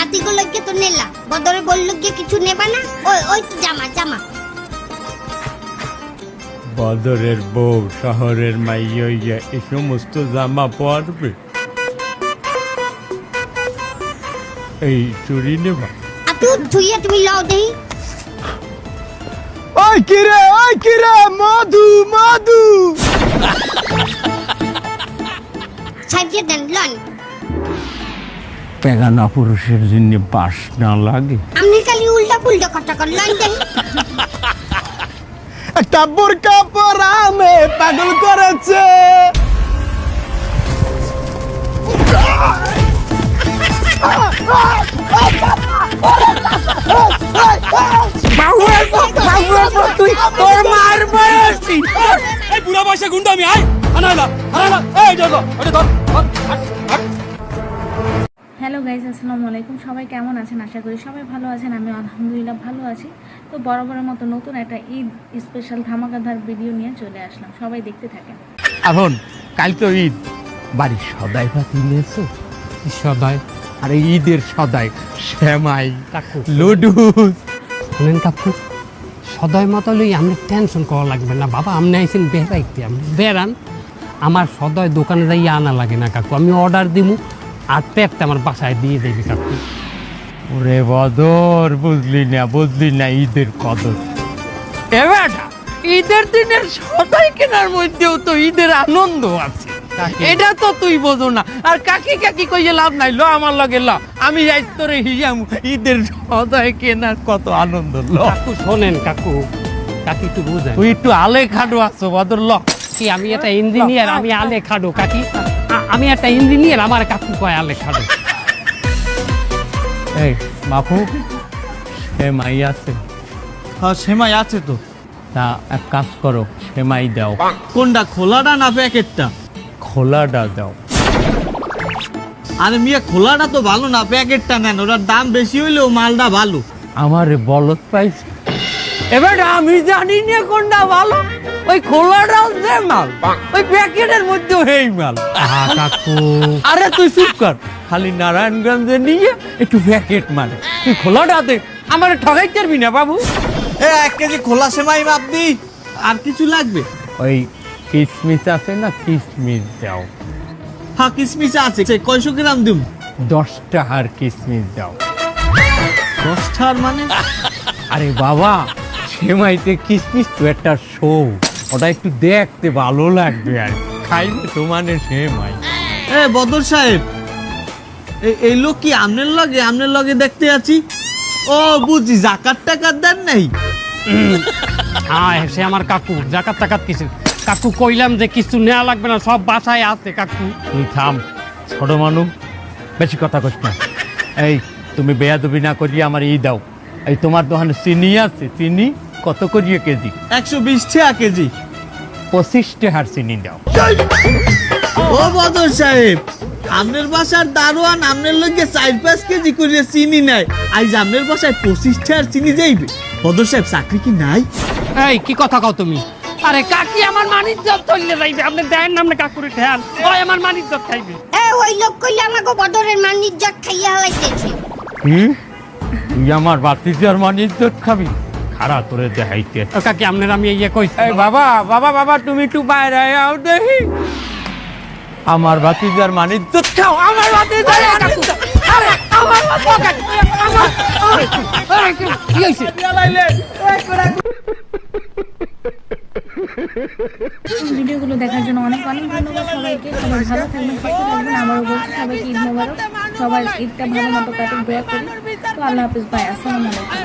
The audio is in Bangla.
নাতিগুলোকে তো নেলা, বদরে বললো গিয়ে কিছু নেবা না? ওই ওই তো জামা জামা। বদরের বউ শহরের মাইয়া এই সমস্ত জামা পরবে? এই চুরি নেবা? আপু থুইয়া তুমি লও দেই। ওই কিরে মধু মধু ছাড়িয়ে দেন লন। পেগানা পুরুষের জন্য বাস না লাগে? আপনি খালি উল্টা পুল্টা কথা কর, লন দেই। একটা বোরকা পরা আমে পাগল করেছে। তুই তোর মার বয়সী এই বুড়া বয়সে গুন্ডা আমি আয় আনাইলা এই ধর ধর। হ্যালো গাইজ, আসসালামু আলাইকুম। সবাই কেমন আছেন? আশা করি সবাই ভালো আছেন। আমি আলহামদুলিল্লাহ ভালো আছি। তো বরাবরের মতো নতুন একটা ঈদ স্পেশাল ধামাকাদার ভিডিও নিয়ে চলে আসলাম, সবাই দেখতে থাকেন। এখন কাল তো ঈদ, বাড়ির সদাই পাতি নিয়েছো? সদাই আরে ঈদের সদাই শ্যামাই লুডুস। শুনেন কাকু, সদাই মাতালই আপনি টেনশন করা লাগবে না বাবা। আপনি আইসেন বেড়াইতে, আপনি বেড়ান। আমার সদাই দোকানে যাই আনা লাগে না কাকু, আমি অর্ডার দিমু আর পেটটা আমার বাসায় দিয়ে দেবি কাকু। ওরে বদর, বুঝলি না ঈদের কদর। এবার ঈদের দিনের সদাই কেনার মধ্যেও তো ঈদের আনন্দ আছে, এটা তো তুই বোঝো না। আর কাকি কইয়ে লাভ নাই, ল আমার লগে ল, আমি যাই তোরে হিসাম ঈদের সদাই কেনার কত আনন্দ। ল কাকু শোনেন কাকু, কাকি একটু বুঝেন। তুই একটু আলে খাডো আছো বদর, ল। কি আমি একটা ইঞ্জিনিয়ার, আমি আলে খাডো কাকি? আমি একটা ইঞ্জিনিয়ার, আমার কাকু কয় আলে খাডো। এই বাপু, সেমাই আছে? হ্যাঁ সেমাই আছে তো। তা এক কাজ করো, সেমাই দাও। কোনটা, খোলাটা না প্যাকেটটা? খোলাটা দাও। আরে মিয়া খোলাটা তো ভালো না, প্যাকেটটা নেন, ওটার দাম বেশি হইলেও মালটা ভালো। আমারে বলত পাইছে। এবার আমি জানি না কোনটা ভালো, ওই খোলাটাও যে মাল, ওই প্যাকেটের মধ্যেও এই মাল। কাকু আরে তুই চুপ কর, খালি নারায়ণগঞ্জে নিয়ে একটু প্যাকেট মানে, তুই খোলাটাতে আমার ঠগাই পারবি না বাবু। 1 কেজি খোলা সেমাই আপনি, আর কিছু লাগবে? ওই কিসমিস আছে না, কিসমিস দাও। হ্যাঁ কিসমিস আছে, কয়শো গ্রাম দিম? 10 টাকার কিসমিস দাও। 10 টাকার মানে? আরে বাবা, সেমাইতে কিসমিস তো একটা শো, ওটা একটু দেখতে ভালো লাগবে আর খাইলে তো মানে সেমাই। বদর সাহেব, এই লোক কি আমনের লগে দেখতে আছি? ও বুঝি, জাকাত টাকাত দেন নাই? হ্যাঁ সে আমার কাকু, জাকাত টাকাত কিছু কাকু কইলাম যে কিছু নেওয়া লাগবে না, সব বাসায় আছে কাকু। তুই থাম, ছোট মানুষ, বেশি কথা কইস না। এই তুমি বেয়াদবি না করিয়ে আমার ই দাও। এই তোমার দোকানে চিনি আছে? চিনি কত করিয়ে কেজি? 120 টাকা কেজি। 25 টাকার চিনি দাও। ও বদর সাহেব, আমনের বাসার দারোয়ান আমনের লগে 4-5 কেজি করে চিনি নাই, আজ আমনের বাসায় 25 টাকার চিনি যাইবে? বদর সাহেব চাকরি কি নাই? এই কি কথা কও তুমি? আরে কাকি আমার মানিজ্জত চলে যাইবে, আপনি দেন না আপনি কাকুরে ঠেল, ওই আমার মানিজ্জত খাইবে। ওই লোক কইলে আমাকে বদরের মান ইজ্জত খাইয়া হালাইতেছে। কি তুই আমার বাতিজার মান ইজ্জত খাবি? খাড়া করে দেখাইতে। ও কাকি আপনার আমি ইয়ে কইছি। এই বাবা তুমি একটু বাইরে আও দেখি। আমার বাতিজার মান ইজ্জত খাও, আমার বাতিজার মান ইজ্জত। আরে আমার কি হইছে? ভিডিওগুলো দেখার জন্য অনেক অনেক ধন্যবাদ সবাইকে। সবাই ভালো থাকবেন, সুস্থ থাকবেন। আবারও বলছি সবাইকে ঈদ মোবারক, সবাই ঈদটা ভালো মতো কাটুক দোয়া করি। তো আল্লাহ হাফিজ, বাই, আসসালামু আলাইকুম।